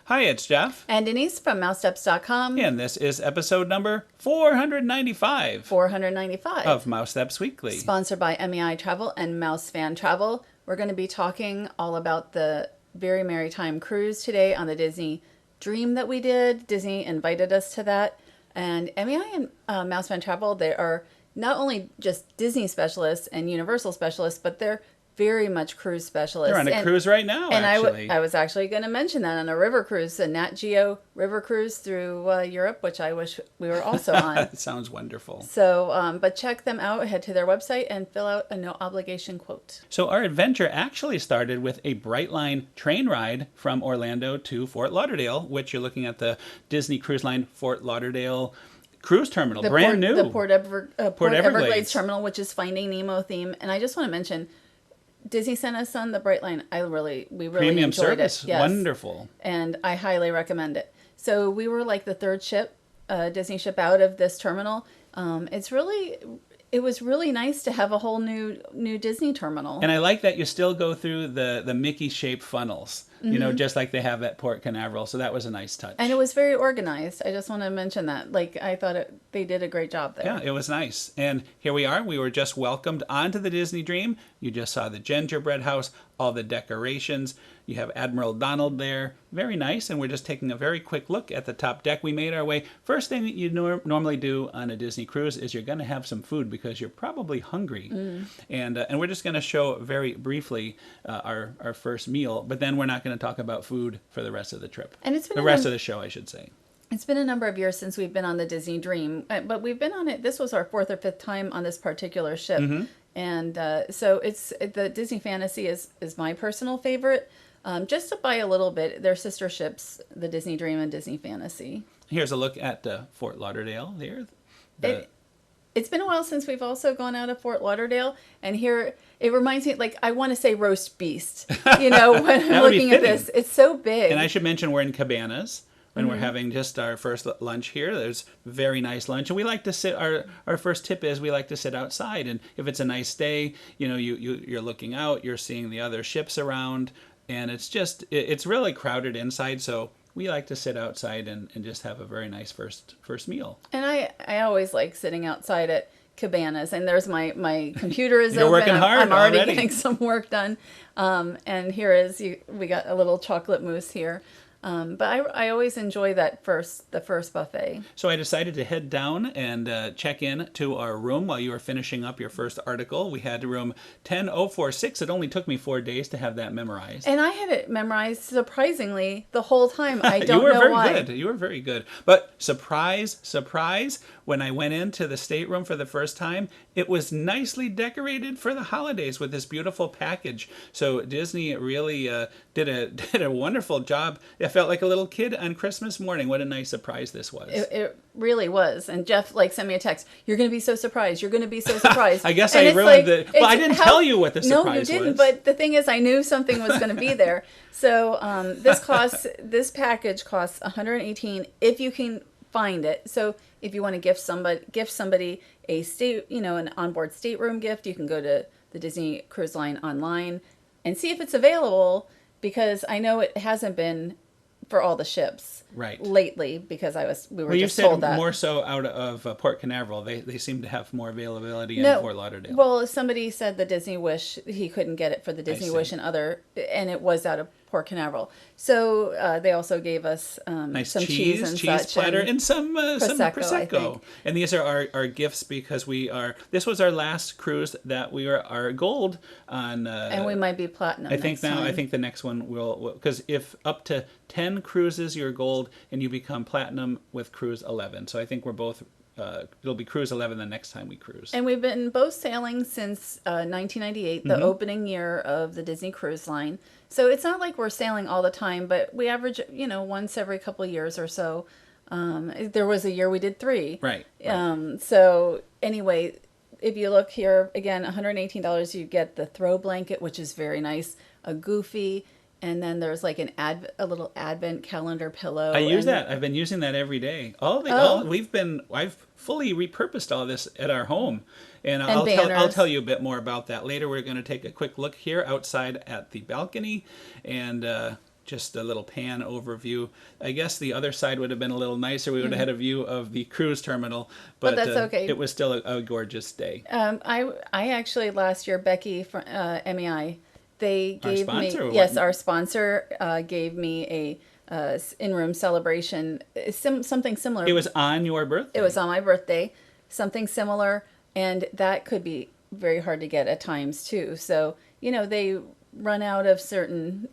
Hi, it's Jeff. And Denise from MouseSteps.com. And this is episode number 495 495 of MouseSteps Weekly. Sponsored by MEI Travel and Mouse Fan Travel. We're going to be talking all about the Very Merrytime Cruise today on the Disney Dream that we did. Disney invited us to that. And MEI and Mouse Fan Travel, they are not only just Disney specialists and Universal specialists, but they're very much cruise specialists. They're on a cruise right now, and actually. I was actually going to mention that on a river cruise, a Nat Geo river cruise through Europe, which I wish we were also on. That sounds wonderful. So, but check them out. Head to their website and fill out a no obligation quote. So our adventure actually started with a Brightline train ride from Orlando to Fort Lauderdale, which you're looking at the Disney Cruise Line Fort Lauderdale Cruise Terminal, brand new. The Port Everglades Terminal, which is Finding Nemo theme. And I just want to mention, Disney sent us on the Brightline. We really Premium enjoyed service, it. Yes. wonderful. And I highly recommend it. So we were like the third ship, Disney ship out of this terminal. It was really nice to have a whole new Disney terminal. And I like that you still go through the Mickey-shaped funnels, you know, just like they have at Port Canaveral. So that was a nice touch. And it was very organized. I just want to mention that. Like, I thought they did a great job there. Yeah, it was nice. And here we are. We were just welcomed onto the Disney Dream. You just saw the Gingerbread House, all the decorations. You have Admiral Donald there. Very nice. And we're just taking a very quick look at the top deck. We made our way. First thing that you normally do on a Disney cruise is you're going to have some food because you're probably hungry. And we're just going to show very briefly our first meal. But then we're not going to talk about food for the rest of the trip. And it's been the rest of the show, I should say. It's been a number of years since we've been on the Disney Dream, but we've been on it. This was our fourth or fifth time on this particular ship. And so the Disney Fantasy is my personal favorite. Just to buy a little bit, they're sister ships, the Disney Dream and Disney Fantasy. Here's a look at Fort Lauderdale there. It's been a while since we've also gone out of Fort Lauderdale, and here it reminds me, like, I want to say roast beast, you know, when I'm looking at this. It's so big. And I should mention we're in Cabanas when we're having just our first lunch here. There's very nice lunch, and we like to sit. Our first tip is we like to sit outside, and if it's a nice day, you know, you're looking out, you're seeing the other ships around, and it's really crowded inside, so we like to sit outside and just have a very nice first meal. And I always like sitting outside at Cabanas, and there's my computer is You're open. working hard I'm already already. getting some work done. And we got a little chocolate mousse here. But I always enjoy the first buffet. So I decided to head down and check in to our room while you were finishing up your first article. We had room 10046. It only took me 4 days to have that memorized. And I had it memorized surprisingly the whole time. I don't know why. You were very good. But surprise, when I went into the stateroom for the first time, it was nicely decorated for the holidays with this beautiful package. So Disney really did a wonderful job. I felt like a little kid on Christmas morning. What a nice surprise this was. It really was. And Jeff sent me a text. You're going to be so surprised. You're going to be so surprised. I guess I ruined it. Well, I didn't tell you what the surprise was. No, you didn't. But the thing is, I knew something was going to be there. So this package costs $118 if you can find it. So if you want to gift somebody an onboard stateroom gift, you can go to the Disney Cruise Line online and see if it's available, because I know it hasn't been for all the ships lately, because we were just told that. You said more so out of Port Canaveral. They seem to have more availability in Fort Lauderdale. Well, somebody said the Disney Wish, he couldn't get it for the Disney Wish and it was out of Port Canaveral. So they also gave us nice some cheese and cheese platter, and some Prosecco. And these are our gifts, because this was our last cruise that we were our gold on. And we might be platinum. I think the next one will, because if up to 10 cruises you're gold, and you become platinum with cruise 11. So I think we're both. It'll be cruise 11 the next time we cruise. And we've been both sailing since 1998, the opening year of the Disney Cruise Line. So it's not like we're sailing all the time, but we average, once every couple of years or so. There was a year we did 3. Right. So anyway, if you look here, again, $118, you get the throw blanket, which is very nice, a Goofy, and then there's like a little advent calendar pillow. I use that. I've been using that every day. I've fully repurposed all this at our home, and I'll tell you a bit more about that later. We're going to take a quick look here outside at the balcony, and just a little pan overview. I guess the other side would have been a little nicer. We would have had a view of the cruise terminal, but that's okay. It was still a gorgeous day. I actually last year, Becky from MEI, they gave Our sponsor, me, yes, our sponsor gave me a in-room celebration, something similar. It was on your birthday. It was on my birthday, something similar, and that could be very hard to get at times too. So, they run out of certain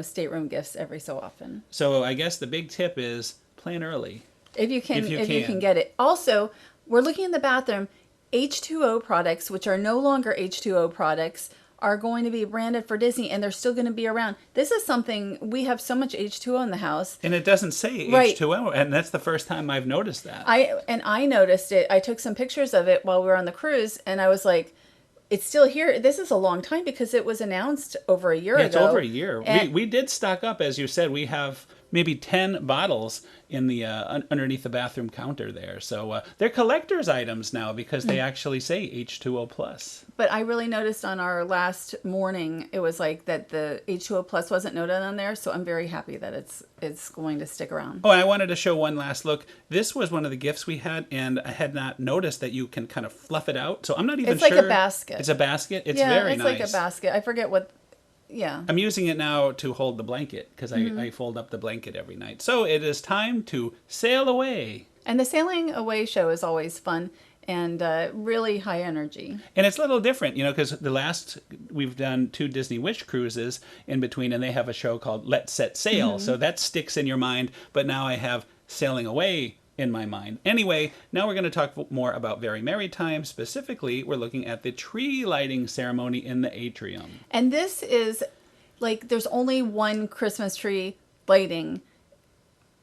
stateroom gifts every so often. So I guess the big tip is plan early. If you can get it. Also, we're looking in the bathroom. H2O products, which are no longer H2O products, are going to be branded for Disney, and they're still going to be around. This is something, we have so much H2O in the house. And it doesn't say Right. H2O, and that's the first time I've noticed that. I noticed it. I took some pictures of it while we were on the cruise, and I was like, it's still here. This is a long time because it was announced over a year ago. It's over a year. And We did stock up, as you said. We have maybe 10 bottles in the underneath the bathroom counter there. So they're collector's items now because they actually say H2O plus. But I really noticed on our last morning, it was like that the H2O plus wasn't noted on there. So I'm very happy that it's going to stick around. Oh, and I wanted to show one last look. This was one of the gifts we had, and I had not noticed that you can kind of fluff it out. So I'm not even sure. It's like a basket. It's a basket. It's yeah, very it's nice. like a basket. I forget what. Yeah. I'm using it now to hold the blanket because I fold up the blanket every night. So it is time to sail away. And the sailing away show is always fun and really high energy. And it's a little different, because we've done 2 Disney Wish cruises in between, and they have a show called Let's Set Sail. So that sticks in your mind. But now I have sailing away in my mind. Anyway, now we're going to talk more about Very Merrytime. Specifically, we're looking at the tree lighting ceremony in the Atrium. And this is like there's only one Christmas tree lighting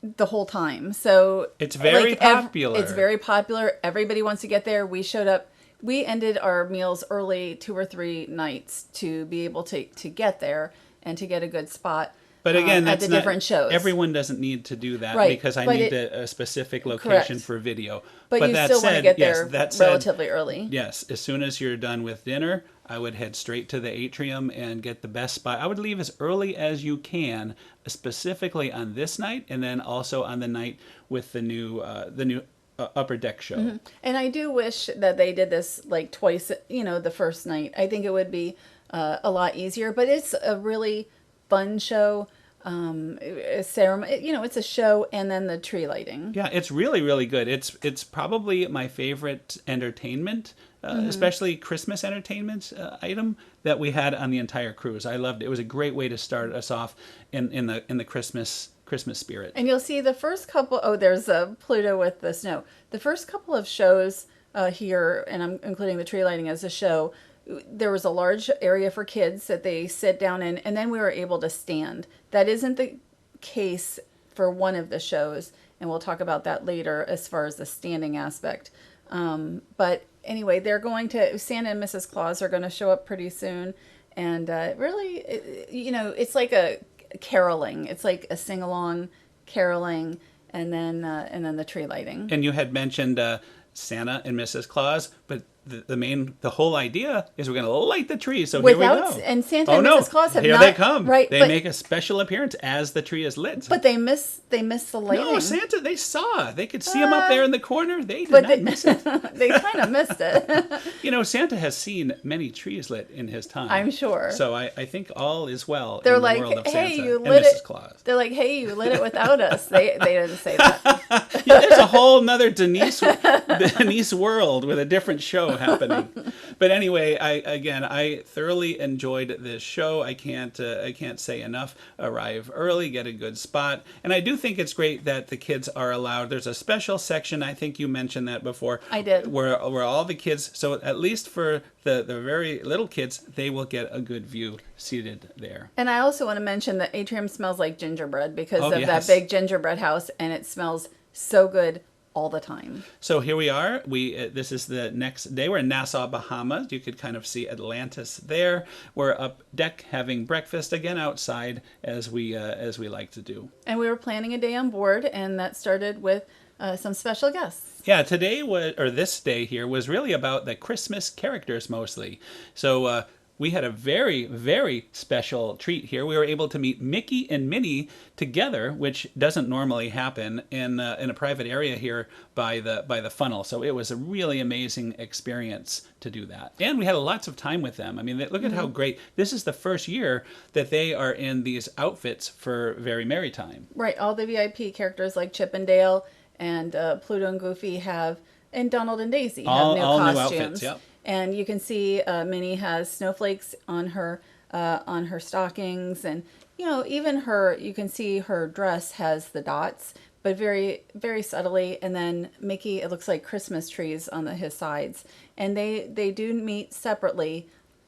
the whole time. So it's very popular. It's very popular. Everybody wants to get there. We showed up. We ended our meals early 2 or 3 nights to be able to get there and to get a good spot. But again, that's at the different shows. Everyone doesn't need to do that because I need a specific location for video. But you still want to get there relatively early. Yes, as soon as you're done with dinner, I would head straight to the Atrium and get the best spot. I would leave as early as you can, specifically on this night, and then also on the night with the new upper deck show. Mm-hmm. And I do wish that they did this like twice. The first night. I think it would be a lot easier. But it's a really fun show, a ceremony. It's a show, and then the tree lighting. Yeah, it's really, really good. It's probably my favorite entertainment, especially Christmas entertainment item that we had on the entire cruise. I loved it. It was a great way to start us off in the Christmas spirit. And you'll see the first couple. Oh, there's a Pluto with the snow. The first couple of shows here, and I'm including the tree lighting as a show. There was a large area for kids that they sit down in, and then we were able to stand. That isn't the case for one of the shows, and we'll talk about that later as far as the standing aspect. But anyway, Santa and Mrs. Claus are going to show up pretty soon, and really, it's like a caroling. It's like a sing-along caroling, and then the tree lighting. And you had mentioned Santa and Mrs. Claus, but the whole idea is we're going to light the tree. So here we go. And Santa and Mrs. Claus have here not. They come. Right, they make a special appearance as the tree is lit. But they miss the lighting. No, Santa, they saw. They could see him up there in the corner. They did not miss it. They kind of missed it. Santa has seen many trees lit in his time. I'm sure. So I think all is well They're in like, the world of hey, Santa you and lit Mrs. it. Claus. They're like, hey, you lit it without us. They didn't say that. Yeah, there's a whole nother Denise world with a different show happening. But anyway, I thoroughly enjoyed this show. I can't say enough. Arrive early, get a good spot, and I do think it's great that the kids are allowed. There's a special section. I think you mentioned that before. I did. Where all the kids. So at least for the very little kids, they will get a good view seated there. And I also want to mention that Atrium smells like gingerbread because of yes. that big gingerbread house, and it smells so good all the time. So here we are. This is the next day. We're in Nassau, Bahamas. You could kind of see Atlantis there. We're up deck having breakfast again outside as we like to do. And we were planning a day on board, and that started with some special guests. Yeah, this day here was really about the Christmas characters mostly. So we had a very, very special treat here. We were able to meet Mickey and Minnie together, which doesn't normally happen in a private area here by the funnel. So it was a really amazing experience to do that. And we had lots of time with them. I mean, look at how great. This is the first year that they are in these outfits for Very Merrytime. Right. All the VIP characters like Chip and Dale and Pluto and Goofy have, and Donald and Daisy have All new new costumes. outfits, yep. And you can see Minnie has snowflakes on her stockings, and even you can see her dress has the dots, but very, very subtly. And then Mickey, it looks like Christmas trees on his sides, and they do meet separately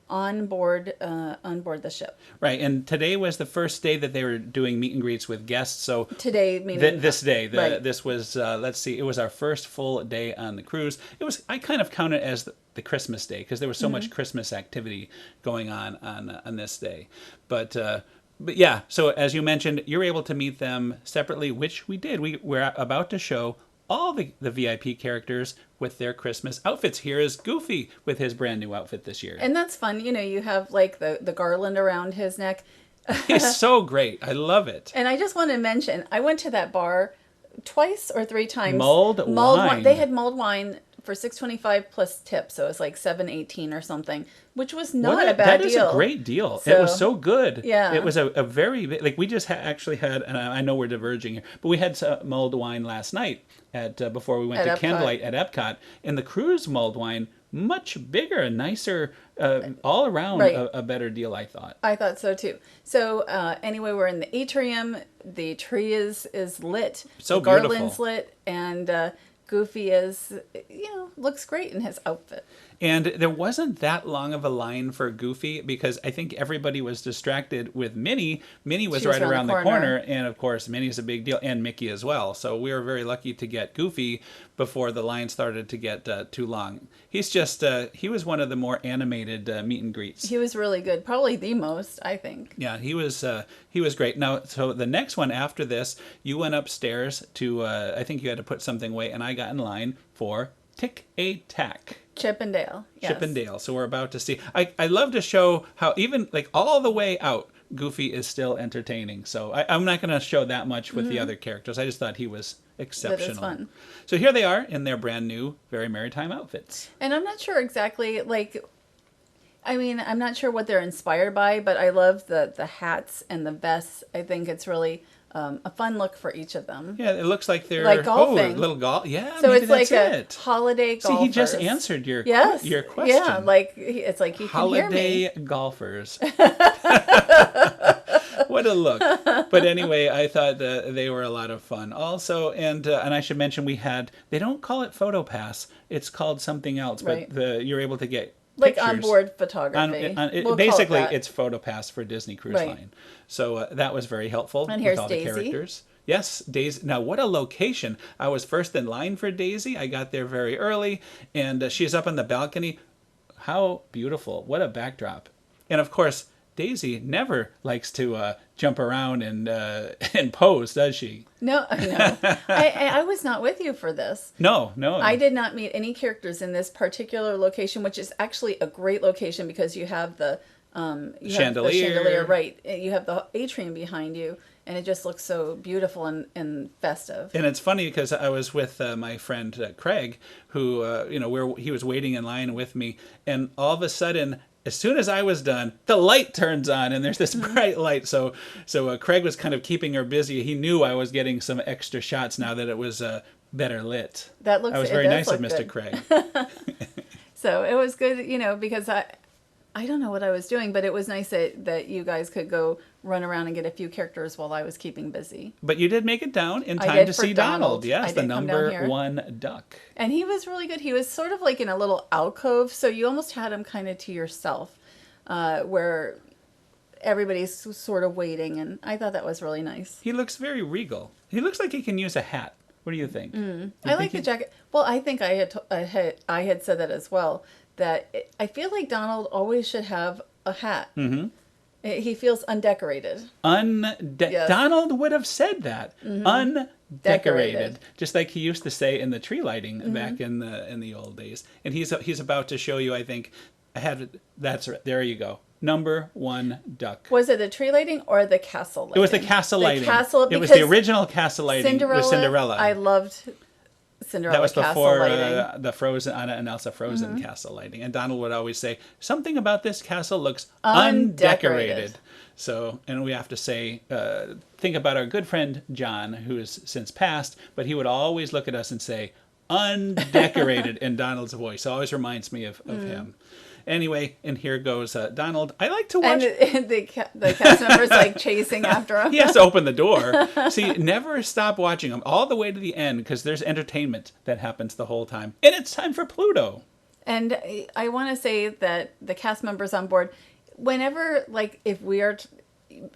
on board the ship. Right, and today was the first day that they were doing meet and greets with guests. So today, meaning this day, right. This was let's see, it was our first full day on the cruise. It was, I kind of count it as the Christmas day because there was so much Christmas activity going on this day. But yeah, so as you mentioned, you're able to meet them separately, which we did. We're about to show all the VIP characters with their Christmas outfits. Here is Goofy with his brand new outfit this year. And that's fun. You have like the garland around his neck. It's so great. I love it. And I just want to mention, I went to that bar twice or three times. Mulled wine. They had mulled wine for $6.25 plus tip, so it's like $7.18 or something, which was not a bad deal. That is a great deal. So, it was so good. Yeah, it was a very like we just actually had, and I know we're diverging here, but we had some mulled wine last night at before we went to Candlelight at Epcot, and the cruise mulled wine much bigger and nicer, all around a better deal. I thought. I thought so too. So anyway, we're in the atrium. The tree is lit. So the beautiful. Garland's lit, and Goofy is, looks great in his outfit. And there wasn't that long of a line for Goofy because I think everybody was distracted with Minnie. Minnie was right around the corner. And of course, Minnie's a big deal, and Mickey as well. So we were very lucky to get Goofy before the line started to get too long. He's just, he was one of the more animated meet and greets. He was really good. Probably the most, I think. Yeah, he was great. Now, so the next one after this, you went upstairs to, I think you had to put something away, and I got in line for Tick-a-Tack. Chip and Dale. Yes. Chip and Dale. So we're about to see. I love to show how even like all the way out, Goofy is still entertaining. So I'm not going to show that much with the other characters. I just thought he was exceptional. That is fun. So here they are in their brand new Very Merrytime outfits. And I'm not sure exactly, I'm not sure what they're inspired by, but I love the hats and the vests. I think it's really a fun look for each of them. Yeah, it looks like they're like golfing. Little golf. Yeah, so maybe it's like that's a holiday golfers. See, he just answered your question. Yeah, it's like he can hear me. Holiday golfers. What a look. But anyway, I thought they were a lot of fun. Also, and I should mention they don't call it PhotoPass. It's called something else, right. But you're able to get like pictures. onboard photography. Basically, it's PhotoPass for Disney Cruise Line. So that was very helpful. And here's with all Daisy. The characters. Yes, Daisy. Now, what a location. I was first in line for Daisy. I got there very early, and she's up on the balcony. How beautiful. What a backdrop. And, of course, Daisy never likes to jump around and pose, does she? No. I was not with you for this. No. I did not meet any characters in this particular location, which is actually a great location because you have the chandelier, right? You have the atrium behind you, and it just looks so beautiful and festive. And it's funny because I was with my friend Craig, who where he was waiting in line with me, and all of a sudden, as soon as I was done, the light turns on, and there's this bright light. So Craig was kind of keeping her busy. He knew I was getting some extra shots now that it was better lit. I was very nice of Mr. Craig. So it was good, because I don't know what I was doing, but it was nice that you guys could go run around and get a few characters while I was keeping busy. But you did make it down in time to see Donald. Yes, the number one duck. And he was really good. He was sort of like in a little alcove, so you almost had him kind of to yourself, where everybody's sort of waiting, and I thought that was really nice. He looks very regal. He looks like he can use a hat. What do you think? I like the jacket. Well, I think I had said that as well. That I feel like Donald always should have a hat. Mm-hmm. He feels undecorated. Yes. Donald would have said that. Mm-hmm. Undecorated, just like he used to say in the tree lighting back in the old days. And he's about to show you, I think, That's right. There you go. Number 1 duck. Was it the tree lighting or the castle lighting? It was the castle lighting. It was because the original castle lighting with Cinderella. I loved Cinderella. That was castle before lighting. the Frozen Anna and Elsa Frozen castle lighting. And Donald would always say, something about this castle looks undecorated. So, and we have to say, think about our good friend John, who has since passed, but he would always look at us and say, undecorated in Donald's voice. It always reminds me of him. Anyway, and here goes Donald. I like to watch... And the cast members like chasing after him. He has to open the door. See, never stop watching him all the way to the end because there's entertainment that happens the whole time. And it's time for Pluto. And I want to say that the cast members on board, whenever, like, if we are...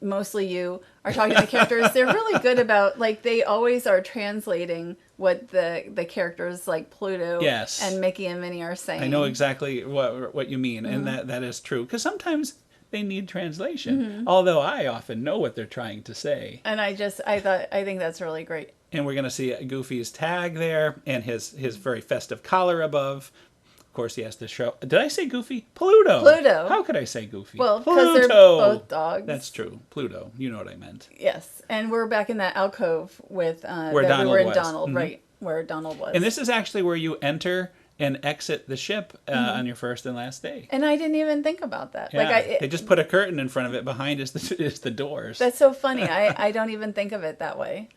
mostly you are talking to the characters, they're really good about, like, they always are translating what the characters like Pluto and Mickey and Minnie are saying. I know exactly what you mean, and that is true, because sometimes they need translation, although I often know what they're trying to say. And I think that's really great. And we're going to see Goofy's tag there, and his very festive collar above. Of course, he has to show... Did I say Goofy? Pluto. Pluto. How could I say Goofy? Well, because they're both dogs. That's true. Pluto. You know what I meant. Yes. And we're back in that alcove with... where Donald was. Donald, right. Where Donald was. And this is actually where you enter and exit the ship on your first and last day. And I didn't even think about that. Yeah, like they just put a curtain in front of it. Behind is the doors. That's so funny. I don't even think of it that way.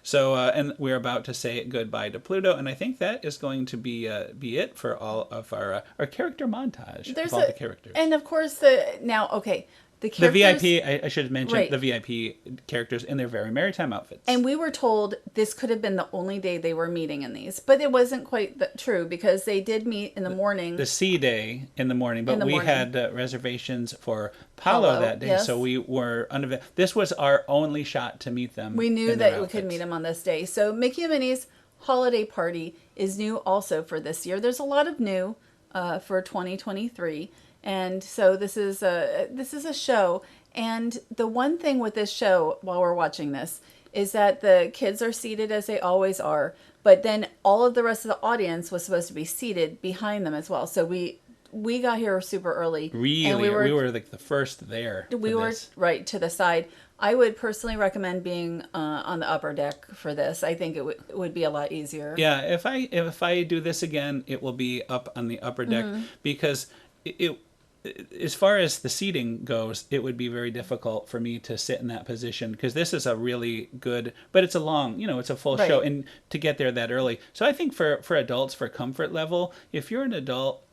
So, and we're about to say goodbye to Pluto, and I think that is going to be it for all of our character montage of all the characters. And of course, the characters... The VIP, I should mention, the VIP characters in their Very Merrytime outfits. And we were told this could have been the only day they were meeting in these. But it wasn't quite true, because they did meet in the morning. The C day in the morning. But we had reservations for Paulo that day. Yes. So we were this was our only shot to meet them. We knew that we could meet them on this day. So Mickey and Minnie's holiday party is new also for this year. There's a lot of new for 2023. And so this is a show, and the one thing with this show while we're watching this is that the kids are seated as they always are, but then all of the rest of the audience was supposed to be seated behind them as well. So we got here super early. Really, and we were like the first there. We were right to the side. I would personally recommend being on the upper deck for this. I think it would be a lot easier. Yeah, if I do this again, it will be up on the upper deck because it as far as the seating goes, it would be very difficult for me to sit in that position because this is a really good, but it's a long, it's a full show, and to get there that early. So I think for adults, for comfort level, if you're an adult,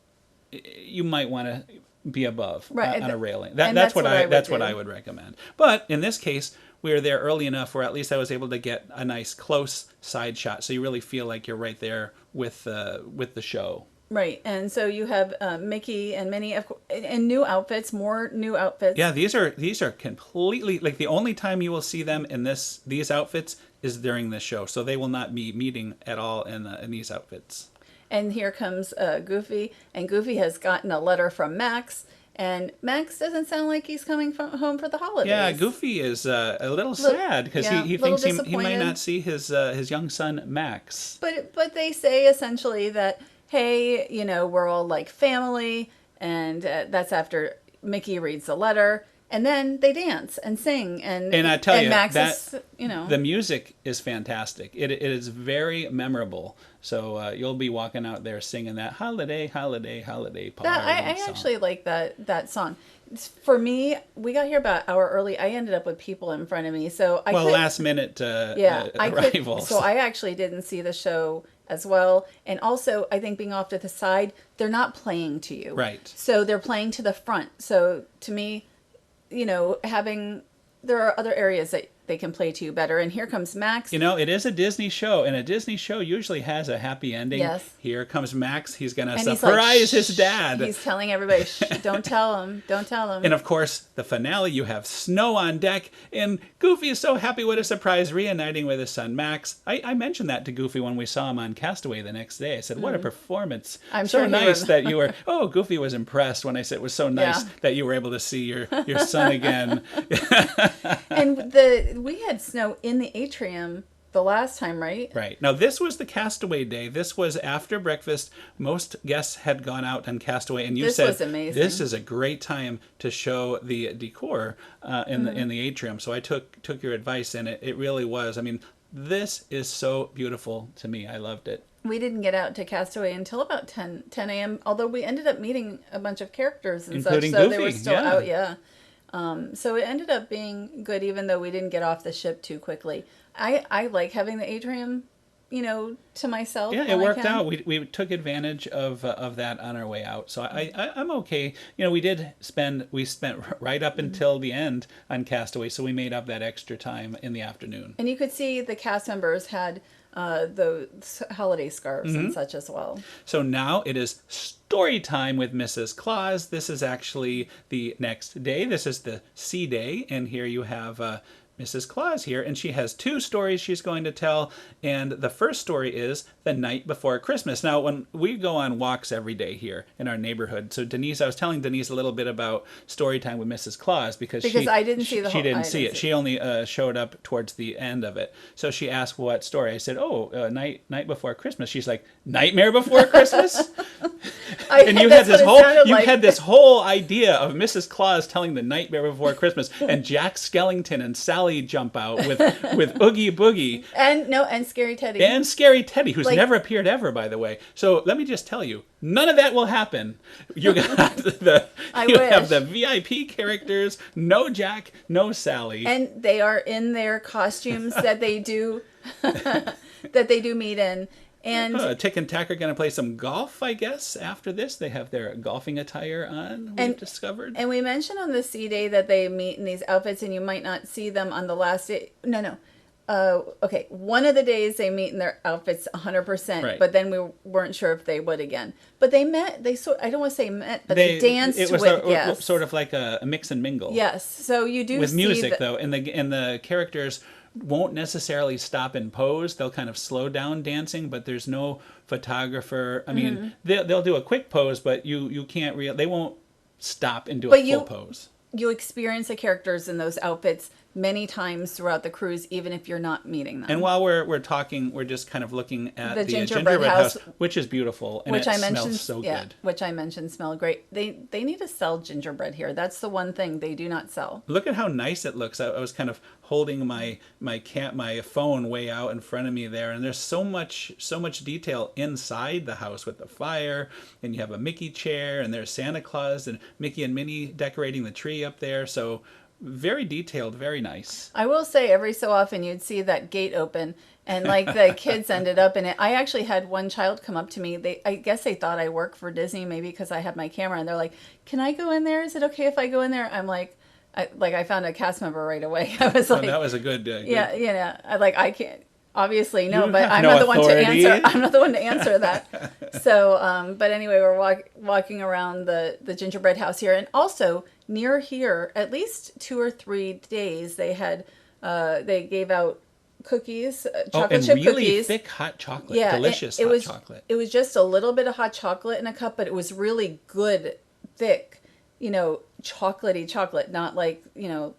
you might want to be above on a railing. That's what I would recommend. But in this case, we were there early enough where at least I was able to get a nice close side shot, so you really feel like you're right there with the show. Right, and so you have Mickey and Minnie, in new outfits, more new outfits. Yeah, these are completely, like, the only time you will see them in these outfits is during this show. So they will not be meeting at all in these outfits. And here comes Goofy, and Goofy has gotten a letter from Max, and Max doesn't sound like he's coming home for the holidays. Yeah, Goofy is a little sad because he thinks he might not see his young son Max. But they say essentially that, hey, we're all like family, and that's after Mickey reads the letter, and then they dance and sing, and I tell you, Max the music is fantastic. It is very memorable. So you'll be walking out there singing that holiday party I song. actually like that song. For me, we got here about an hour early. I ended up with people in front of me, so last minute arrivals. So I actually didn't see the show as well. And also, I think being off to the side, they're not playing to you. Right. So they're playing to the front. So to me, there are other areas that they can play to you better. And here comes Max. It is a Disney show, and a Disney show usually has a happy ending. Yes. Here comes Max. He's going to surprise his dad. He's telling everybody, shh, don't tell him. Don't tell him. And of course, the finale, you have snow on deck, and Goofy is so happy. What a surprise, reuniting with his son Max. I mentioned that to Goofy when we saw him on Castaway the next day. I said, what a performance. I'm so sure nice that you were, Goofy was impressed when I said it was so nice that you were able to see your son again. And we had snow in the atrium the last time, right? Right. Now, this was the Castaway day. This was after breakfast. Most guests had gone out on Castaway, and you This said, was amazing. this is a great time to show the decor in the atrium. So I took your advice, and it really was. I mean, this is so beautiful to me. I loved it. We didn't get out to Castaway until about 10 a.m., although we ended up meeting a bunch of characters and Including such, so Goofy, they were still yeah. out, yeah. So it ended up being good, even though we didn't get off the ship too quickly. I like having the atrium, to myself. Yeah, when it I worked can. out. We took advantage of that on our way out. So I'm okay. We spent right up until the end on Castaway, so we made up that extra time in the afternoon. And you could see the cast members had those holiday scarves and such as well. So now it is story time with Mrs. Claus. This is actually the next day. This is the C day, and here you have Mrs. Claus here, and she has two stories she's going to tell. And the first story is the night before Christmas. Now, when we go on walks every day here in our neighborhood, so I was telling Denise a little bit about story time with Mrs. Claus because I didn't see the whole. She didn't see it. She only showed up towards the end of it. So she asked what story. I said, night before Christmas. She's like, Nightmare Before Christmas? And you had this whole idea of Mrs. Claus telling the Nightmare Before Christmas, and Jack Skellington and Sally jump out with Oogie Boogie and Scary Teddy who's never appeared ever, by the way. So let me just tell you, none of that will happen. You got have the VIP characters, no Jack, no Sally, and they are in their costumes that they do that they do meet in. And Tick and Tack are going to play some golf, I guess. After this, they have their golfing attire on. We've discovered, and we mentioned on the C day that they meet in these outfits, and you might not see them on the last day. No. Okay, one of the days they meet in their outfits 100%, right. But then we weren't sure if they would again. But they met. I don't want to say met, but they danced. It was sort of like a mix and mingle. Yes, so you do with see music though, and the characters won't necessarily stop and pose. They'll kind of slow down dancing, but there's no photographer. I mean, they'll do a quick pose, but you can't they won't stop and do a full pose. You experience the characters in those outfits many times throughout the cruise, even if you're not meeting them. And while we're talking, we're just kind of looking at the Gingerbread House, which is beautiful, and smells so good. Which I mentioned smell great. They need to sell gingerbread here. That's the one thing they do not sell. Look at how nice it looks. I was kind of holding my phone way out in front of me there, and there's so much detail inside the house with the fire, and you have a Mickey chair, and there's Santa Claus and Mickey and Minnie decorating the tree up there. So very detailed, very nice. I will say every so often you'd see that gate open and like the kids ended up in it. I actually had one child come up to me. I guess they thought I worked for Disney, maybe because I had my camera, and they're like, "Can I go in there? Is it okay if I go in there?" I'm like, I found a cast member right away. I was like, that was a good. Yeah. I can't. Obviously, no, but I'm not the one to answer. I'm not the one to answer that. So, but anyway, we're walking around the Gingerbread House here, and also near here, at least 2 or 3 days, they had they gave out cookies, chocolate chip really cookies, thick hot chocolate, delicious hot chocolate. It was just a little bit of hot chocolate in a cup, but it was really good, thick. Chocolatey chocolate, not like,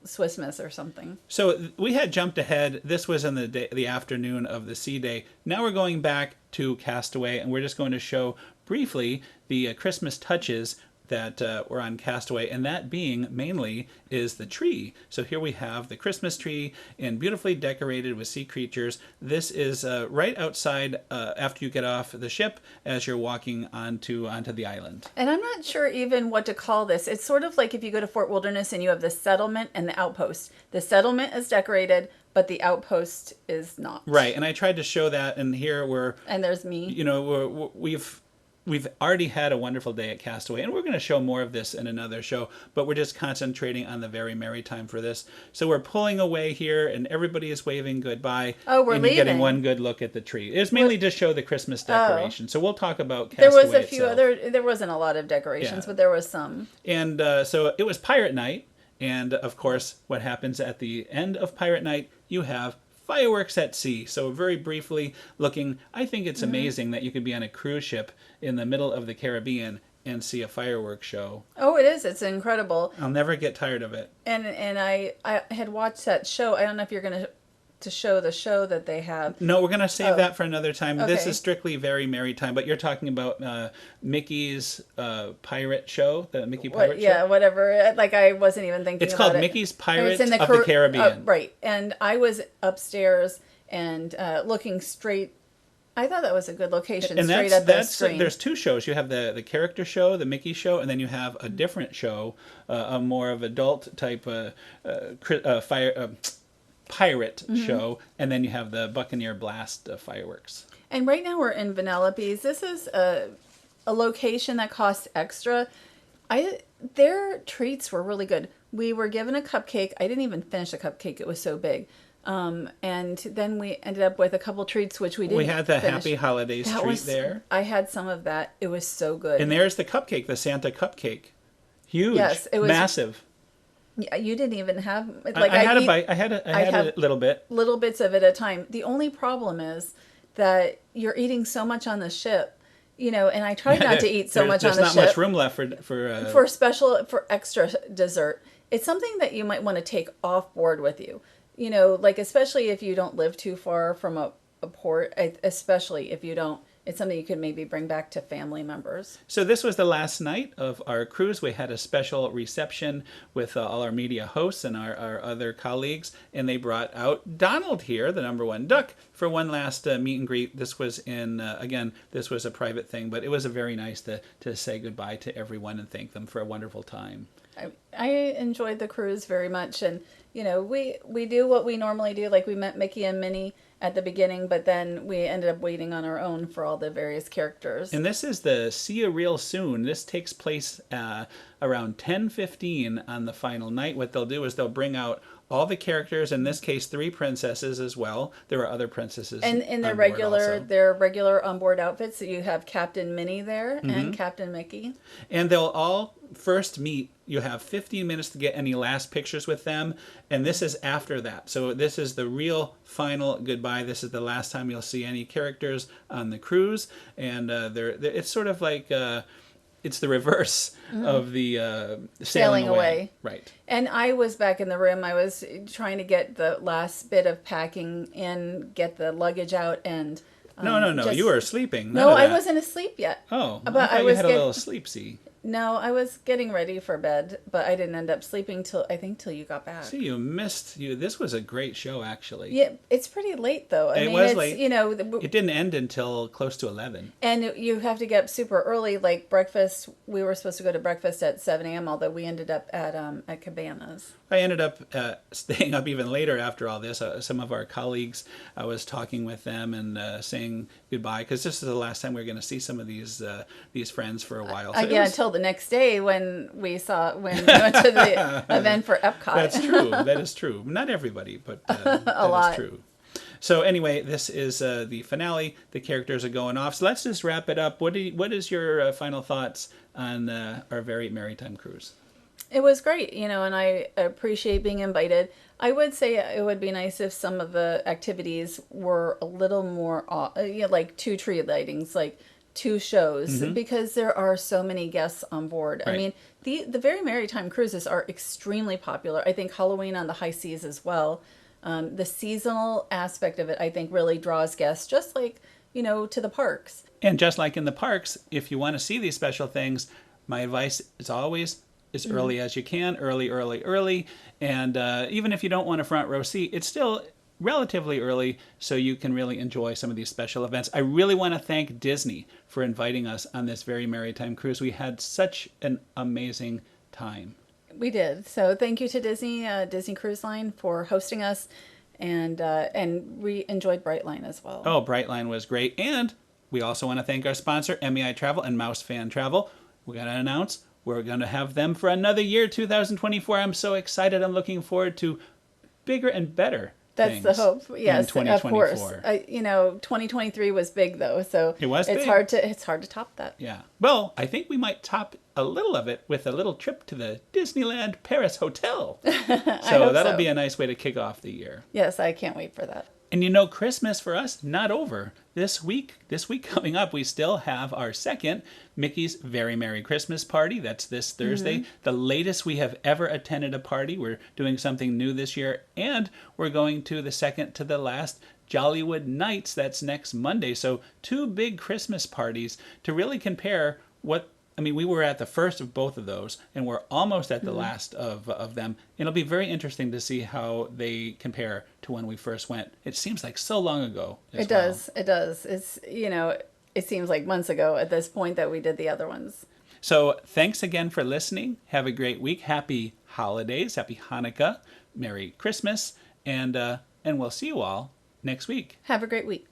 Swiss Miss or something. So we had jumped ahead. This was in the afternoon of the sea day. Now we're going back to Castaway, and we're just going to show briefly the Christmas touches that were on Castaway, and that being mainly is the tree. So here we have the Christmas tree and beautifully decorated with sea creatures. This is right outside after you get off the ship as you're walking onto the island. And I'm not sure even what to call this. It's sort of like if you go to Fort Wilderness and you have the settlement and the outpost. The settlement is decorated, but the outpost is not. Right, and I tried to show that, and here and there's me. We've already had a wonderful day at Castaway, and we're going to show more of this in another show, but we're just concentrating on the Very Merrytime for this. So we're pulling away here, and everybody is waving goodbye. Oh, we're and leaving. You're getting one good look at the tree. It's mainly to show the Christmas decoration. So we'll talk about Castaway There was a few itself. There wasn't a lot of decorations, but there was some. And so it was Pirate Night, and of course, what happens at the end of Pirate Night, you have fireworks at sea. So very briefly looking, I think it's amazing that you could be on a cruise ship in the middle of the Caribbean and see a fireworks show. Oh, it is. It's incredible. I'll never get tired of it. And I had watched that show. I don't know if you're going to to show the show that they have. No, we're going to save that for another time. This Okay. is strictly Very Merrytime, but you're talking about Mickey's pirate show, the Mickey Pirate Show? Yeah, whatever. Like, I wasn't even thinking It's about called it. Mickey's And Pirates it's in of the Caribbean. right. And I was upstairs and looking straight. I thought that was a good location, And straight at the screen. there's two shows. You have the character show, the Mickey show, and then you have a different show, a more of adult type pirate show, and then you have the Buccaneer Blast fireworks. And right now we're in Vanellope's. This is a location that costs extra. Their treats were really good. We were given a cupcake. I didn't even finish the cupcake. It was so big. And then we ended up with a couple treats, which we didn't We had the finish. Happy Holidays treat there. I had some of that. It was so good. And there's the cupcake, the Santa cupcake. Huge. Yes, it was massive. Yeah, you didn't even have I had a bite. I had a little bit. little bits of it at a time. The only problem is that you're eating so much on the ship, and I try not to eat so much on the ship. There's not much ship room left for extra dessert. It's something that you might want to take off board with you. Like, especially if you don't live too far from a port, especially if you don't, it's something you could maybe bring back to family members. So this was the last night of our cruise. We had a special reception with all our media hosts and our other colleagues, and they brought out Donald here, the #1 duck, for one last meet and greet. This was again, this was a private thing, but it was very nice to say goodbye to everyone and thank them for a wonderful time. I enjoyed the cruise very much, and we do what we normally do. Like, we met Mickey and Minnie at the beginning, but then we ended up waiting on our own for all the various characters. And this is the See You Real Soon. This takes place around 10:15 on the final night. What they'll do is they'll bring out all the characters, in this case 3 princesses as well. There are other princesses and in their regular regular onboard outfits. So you have Captain Minnie there and Captain Mickey. And they'll all first meet. You have 15 minutes to get any last pictures with them, and this is after that. So this is the real final goodbye. This is the last time you'll see any characters on the cruise, and it's sort of like it's the reverse of the sailing away. Right. And I was back in the room. I was trying to get the last bit of packing in, get the luggage out, and No. You were sleeping. No, I wasn't asleep yet. Oh, but I thought I was you had a little sleep-see. No, I was getting ready for bed, but I didn't end up sleeping till you got back. See, you missed. This was a great show, actually. Yeah, it's pretty late though. It was late. It didn't end until close to 11. And you have to get up super early, like breakfast. We were supposed to go to breakfast at 7 a.m., although we ended up at Cabanas. I ended up staying up even later after all this. Some of our colleagues, I was talking with them and saying goodbye, because this is the last time we were going to see some of these friends for a while. So until the next day when we went to the event for Epcot. That's true. That is true. Not everybody, but a lot. Is true. So anyway, this is the finale. The characters are going off. So let's just wrap it up. What is your final thoughts on our Very Merrytime Cruise? It was great, and I appreciate being invited. I would say it would be nice if some of the activities were a little more, like 2 tree lightings, like 2 shows, because there are so many guests on board. Right. I mean, the Very Merrytime cruises are extremely popular. I think Halloween on the high seas as well. The seasonal aspect of it, I think, really draws guests, just like, to the parks. And just like in the parks, if you want to see these special things, my advice is always as early as you can, early. And even if you don't want a front row seat, it's still relatively early, so you can really enjoy some of these special events. I really want to thank Disney for inviting us on this Very Merrytime Cruise. We had such an amazing time. We did. So thank you to Disney Cruise Line for hosting us, and we enjoyed Brightline as well. Oh, Brightline was great. And we also want to thank our sponsor, MEI Travel and Mouse Fan Travel. We're going to announce we're going to have them for another year, 2024. I'm so excited. I'm looking forward to bigger and better That's the hope. Yes, of course. 2023 was big though, so it's big. It's hard to top that. Yeah. Well, I think we might top a little of it with a little trip to the Disneyland Paris Hotel. So that'll be a nice way to kick off the year. Yes, I can't wait for that. And you know, Christmas for us, not over. This week coming up, we still have our second Mickey's Very Merry Christmas party. That's this Thursday. The latest we have ever attended a party. We're doing something new this year. And we're going to the second to the last Jollywood Nights. That's next Monday. So 2 big Christmas parties to really compare what... I mean, we were at the first of both of those, and we're almost at the last of them. It'll be very interesting to see how they compare to when we first went. It seems like so long ago. It does. It does. It's, it seems like months ago at this point that we did the other ones. So thanks again for listening. Have a great week. Happy holidays. Happy Hanukkah. Merry Christmas. And we'll see you all next week. Have a great week.